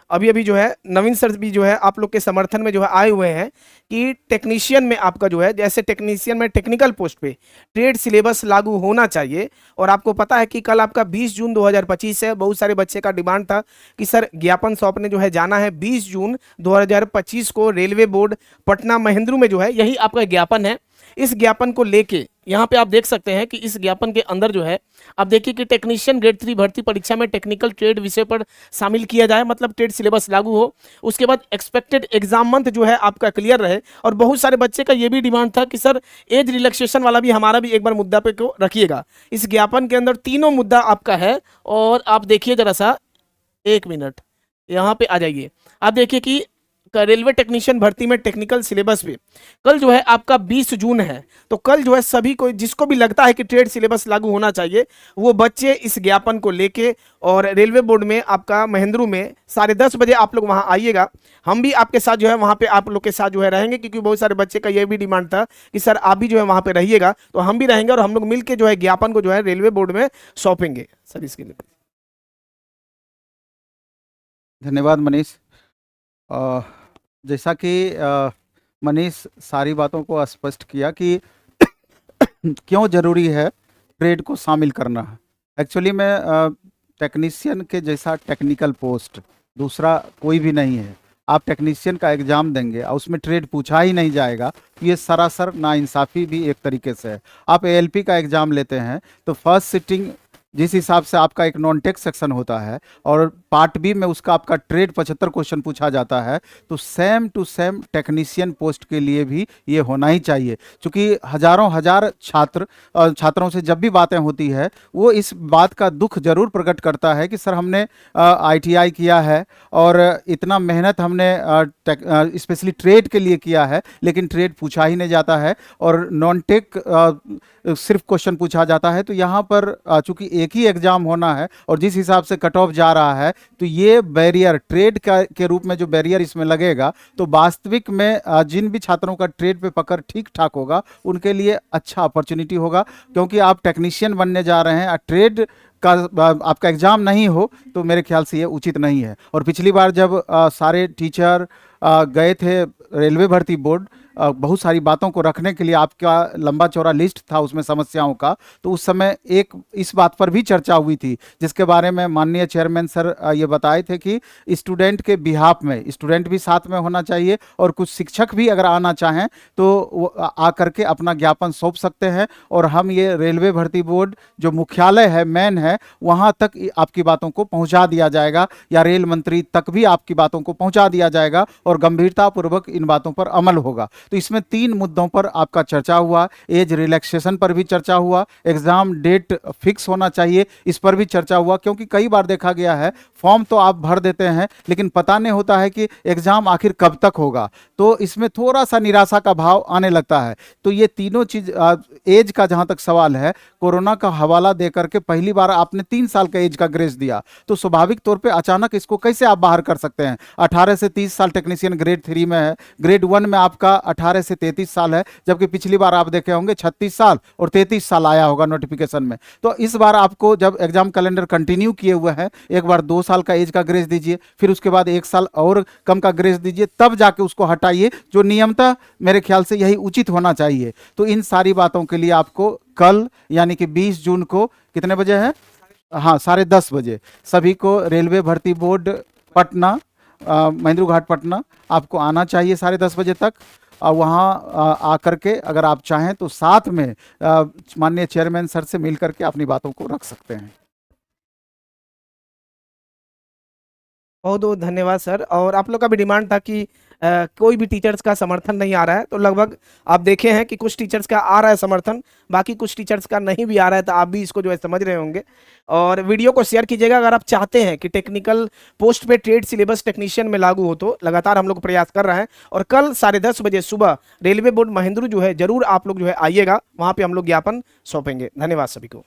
अभी अभी जो है नवीन सर भी जो है आप लोग के समर्थन में जो है आए हुए हैं कि टेक्नीशियन में आपका जो है, जैसे टेक्नीशियन में टेक्निकल पोस्ट पे ट्रेड सिलेबस लागू होना चाहिए। और आपको पता है कि कल आपका 20 जून 2025 है। बहुत सारे बच्चे का डिमांड था कि सर ज्ञापन सौंपने जो है जाना है 20 जून 2025 को रेलवे बोर्ड पटना महेंद्रू में जो है, यही आपका ज्ञापन है। इस ज्ञापन को लेके यहाँ पे आप देख सकते हैं कि इस ज्ञापन के अंदर जो है आप देखिए कि टेक्नीशियन ग्रेड 3 भर्ती परीक्षा में टेक्निकल ट्रेड विषय पर शामिल किया जाए, मतलब ट्रेड सिलेबस लागू हो। उसके बाद एक्सपेक्टेड एग्जाम मंथ जो है आपका क्लियर रहे। और बहुत सारे बच्चे का ये भी डिमांड था कि सर एज रिलैक्सेशन वाला भी हमारा भी एक बार मुद्दा पे को रखिएगा। इस ज्ञापन के अंदर तीनों मुद्दा आपका है। और आप देखिए जरा सा, एक मिनट यहाँ पे आ जाइए। आप देखिए कि रेलवे टेक्नीशियन भर्ती में टेक्निकल सिलेबस पे कल जो है आपका 20 जून है। तो कल जो है सभी को जिसको भी लगता है कि ट्रेड सिलेबस लागू होना चाहिए, वो बच्चे इस ज्ञापन को लेके और रेलवे बोर्ड में आपका महेंद्रू में 10:30 बजे आप लोग वहां आइएगा। हम भी आपके साथ जो है वहां पे आप लोग के साथ जो है रहेंगे, क्योंकि बहुत सारे बच्चे का ये भी डिमांड था कि सर आप भी जो है वहां पे रहिएगा। तो हम भी रहेंगे और हम लोग मिलकर जो है ज्ञापन को जो है रेलवे बोर्ड में सौंपेंगे। सर इसके लिए धन्यवाद मनीष। जैसा कि मनीष सारी बातों को स्पष्ट किया कि क्यों ज़रूरी है ट्रेड को शामिल करना। एक्चुअली में टेक्नीशियन के जैसा टेक्निकल पोस्ट दूसरा कोई भी नहीं है। आप टेक्नीशियन का एग्ज़ाम देंगे और उसमें ट्रेड पूछा ही नहीं जाएगा, तो ये सरासर नाइंसाफ़ी भी एक तरीके से है। आप एएलपी का एग्ज़ाम लेते हैं तो फर्स्ट सिटिंग जिस हिसाब से आपका एक नॉन टेक सेक्शन होता है और पार्ट बी में उसका आपका ट्रेड 75 क्वेश्चन पूछा जाता है, तो same to same technician post के लिए भी ये होना ही चाहिए। क्योंकि हजार छात्रों से जब भी बातें होती है, वो इस बात का दुख जरूर प्रकट करता है कि सर हमने आईटीआई किया है और इतना मेहनत हमने स्पेशली ट्रेड के लिए किया है, लेकिन ट्रेड पूछा ही नहीं जाता है और नॉन टेक सिर्फ क्वेश्चन पूछा जाता है। तो यहाँ पर चूंकि एक ही एग्जाम होना है और जिस हिसाब से कट ऑफ जा रहा है, तो ये बैरियर ट्रेड के रूप में जो बैरियर इसमें लगेगा, तो वास्तविक में जिन भी छात्रों का ट्रेड पे पकड़ ठीक ठाक होगा उनके लिए अच्छा अपॉर्चुनिटी होगा। क्योंकि आप टेक्नीशियन बनने जा रहे हैं, ट्रेड का आपका एग्जाम नहीं हो तो मेरे ख्याल से ये उचित नहीं है। और पिछली बार जब सारे टीचर गए थे रेलवे भर्ती बोर्ड, बहुत सारी बातों को रखने के लिए आपका लंबा चौड़ा लिस्ट था उसमें समस्याओं का, तो उस समय एक इस बात पर भी चर्चा हुई थी, जिसके बारे में माननीय चेयरमैन सर ये बताए थे कि स्टूडेंट के बिहाफ में स्टूडेंट भी साथ में होना चाहिए और कुछ शिक्षक भी अगर आना चाहें तो वो आकर के अपना ज्ञापन सौंप सकते हैं। और हम ये रेलवे भर्ती बोर्ड जो मुख्यालय है, मेन है, वहाँ तक आपकी बातों को पहुँचा दिया जाएगा या रेल मंत्री तक भी आपकी बातों को पहुँचा दिया जाएगा और गंभीरतापूर्वक इन बातों पर अमल होगा। तो इसमें 3 मुद्दों पर आपका चर्चा हुआ। एज रिलैक्सेशन पर भी चर्चा हुआ, एग्जाम डेट फिक्स होना चाहिए इस पर भी चर्चा हुआ। क्योंकि कई बार देखा गया है फॉर्म तो आप भर देते हैं लेकिन पता नहीं होता है कि एग्जाम आखिर कब तक होगा, तो इसमें थोड़ा सा निराशा का भाव आने लगता है। तो ये तीनों चीज, एज का जहां तक सवाल है, कोरोना का हवाला देकर के पहली बार आपने 3 साल का एज का ग्रेस दिया, तो स्वाभाविक तौर पर अचानक इसको कैसे आप बाहर कर सकते हैं। 18 से 30 साल टेक्नीशियन ग्रेड 3 में है, ग्रेड 1 में आपका 18 से 33 साल है, जबकि पिछली बार आप देखे होंगे 36 साल और 33 साल आया होगा नोटिफिकेशन में। तो इस बार आपको जब एग्जाम कैलेंडर कंटिन्यू किए हुए हैं, एक बार 2 साल का एज का ग्रेस दीजिए, फिर उसके बाद 1 साल और कम का ग्रेस दीजिए, तब जाके उसको हटाइए, जो नियमतः मेरे ख्याल से यही उचित होना चाहिए। तो इन सारी बातों के लिए आपको कल यानी कि 20 जून को कितने बजे है? हाँ, 10:30 बजे सभी को रेलवे भर्ती बोर्ड पटना, महेंद्रू घाट पटना आपको आना चाहिए 10:30 बजे तक। और वहाँ आकर के अगर आप चाहें तो साथ में माननीय चेयरमैन सर से मिल करके अपनी बातों को रख सकते हैं। बहुत बहुत धन्यवाद सर। और आप लोग का भी डिमांड था कि कोई भी टीचर्स का समर्थन नहीं आ रहा है, तो लगभग आप देखे हैं कि कुछ टीचर्स का आ रहा है समर्थन, बाकी कुछ टीचर्स का नहीं भी आ रहा है। तो आप भी इसको जो है समझ रहे होंगे और वीडियो को शेयर कीजिएगा अगर आप चाहते हैं कि टेक्निकल पोस्ट पे ट्रेड सिलेबस टेक्नीशियन में लागू हो। तो लगातार हम लोग प्रयास कर रहे हैं और कल 10:30 बजे सुबह रेलवे बोर्ड महेंद्रू जो है जरूर आप लोग जो है आइएगा, वहां पर हम लोग ज्ञापन सौंपेंगे। धन्यवाद सभी को।